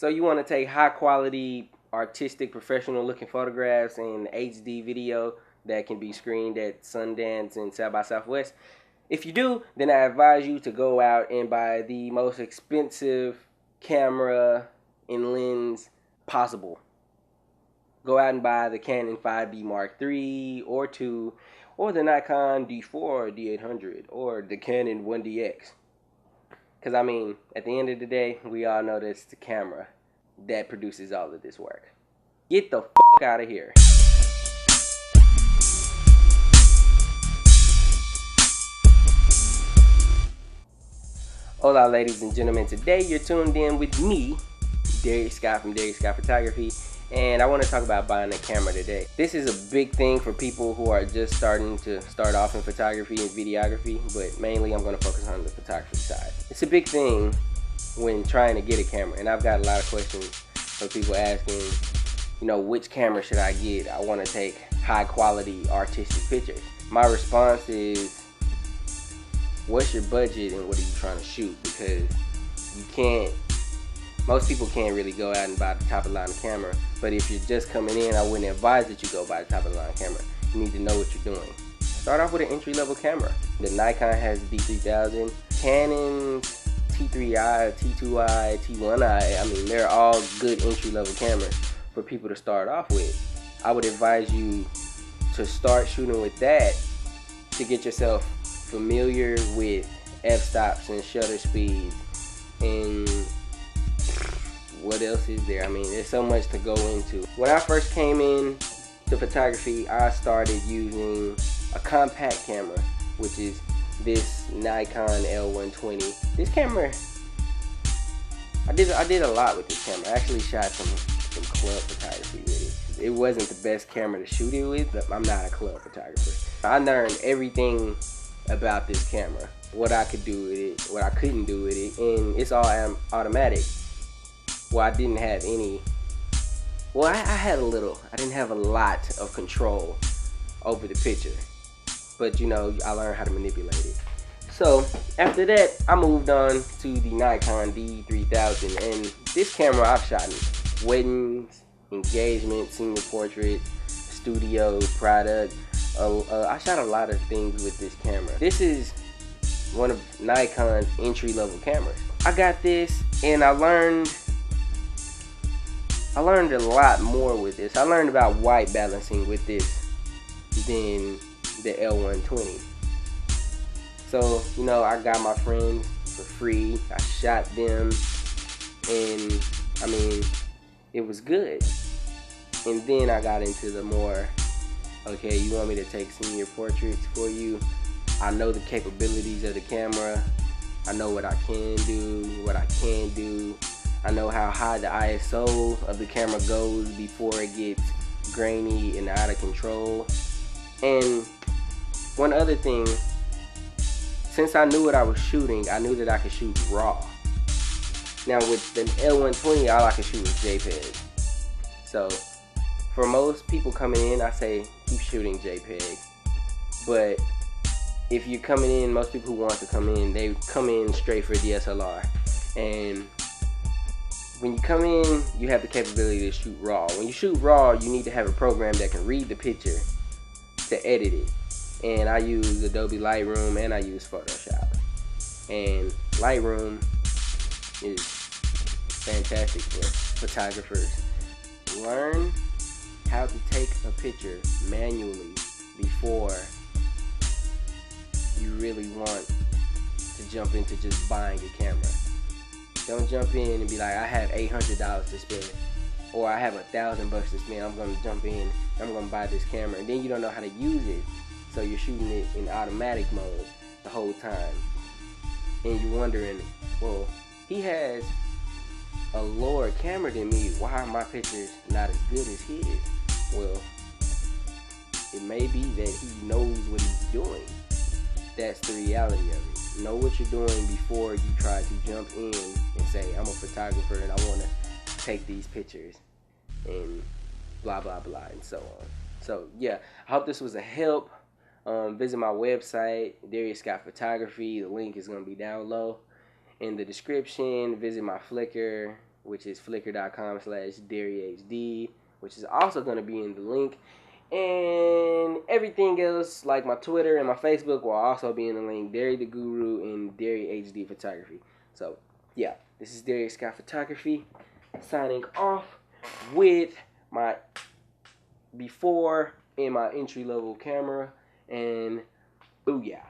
So you want to take high quality, artistic, professional looking photographs and HD video that can be screened at Sundance and South by Southwest. If you do, then I advise you to go out and buy the most expensive camera and lens possible. Go out and buy the Canon 5D Mark III or II, or the Nikon D4 or D800, or the Canon 1DX. Because, I mean, at the end of the day, we all know that it's the camera that produces all of this work. Get the fuck out of here. Hola, ladies and gentlemen. Today, you're tuned in with me, Dareas from Dareas Photography, and I want to talk about buying a camera today. This is a big thing for people who are just starting to start off in photography and videography, but mainly I'm going to focus on the photography side. It's a big thing when trying to get a camera, and I've got a lot of questions from people asking, which camera should I get? I want to take high quality artistic pictures. My response is, what's your budget and what are you trying to shoot? Because most people can't really go out and buy the top of the line camera, but if you're just coming in, I wouldn't advise that you go buy the top of the line camera. You need to know what you're doing. Start off with an entry level camera. The Nikon has D3000, Canon T3i, T2i, T1i, I mean, they're all good entry level cameras for people to start off with. I would advise you to start shooting with that to get yourself familiar with f-stops and shutter speeds and what else is there? I mean, there's so much to go into. When I first came in to photography, I started using a compact camera, which is this Nikon L120. This camera, I did a lot with this camera. I actually shot some club photography with it. It wasn't the best camera to shoot it with, but I'm not a club photographer. I learned everything about this camera, what I could do with it, what I couldn't do with it, and it's all automatic. Well, I didn't have any, I had a little, I didn't have a lot of control over the picture, but I learned how to manipulate it. So after that, I moved on to the Nikon D3000, and this camera I've shot in weddings, engagements, senior portrait, studios, product. I shot a lot of things with this camera. This is one of Nikon's entry-level cameras. I got this, and I learned a lot more with this. I learned about white balancing with this than the L120. So, I got my friends for free. I shot them, and I mean, it was good. And then I got into the more, okay, you want me to take senior portraits for you? I know the capabilities of the camera. I know what I can do, what I can't do. I know how high the ISO of the camera goes before it gets grainy and out of control. And one other thing, since I knew what I was shooting, I knew that I could shoot RAW. Now with the L120, all I could shoot was JPEG. So for most people coming in, I say keep shooting JPEG. But if you're coming in, most people who want to come in, they come in straight for DSLR. And when you come in, you have the capability to shoot RAW. When you shoot RAW, you need to have a program that can read the picture to edit it. And I use Adobe Lightroom and I use Photoshop. And Lightroom is fantastic for photographers. Learn how to take a picture manually before you really want to jump into just buying a camera. Don't jump in and be like, I have $800 to spend, or I have $1,000 to spend. I'm gonna jump in, I'm gonna buy this camera, and then you don't know how to use it. So you're shooting it in automatic mode the whole time, and you're wondering, well, he has a lower camera than me. Why are my pictures not as good as his? Well, it may be that he knows what he's doing. That's the reality of it. Know what you're doing before you try to jump in and say, I'm a photographer and I want to take these pictures and blah blah blah and so on. So yeah, I hope this was a help. Visit my website, Dareas Photography. The link is going to be down low in the description. Visit my Flickr, which is flickr.com/DareasHD, which is also going to be in the link. And everything else, like my Twitter and my Facebook, will also be in the link. Dare the Guru and Dare HD Photography. So, yeah, this is Dareas Scott Photography signing off with my before and my entry-level camera. And booyah.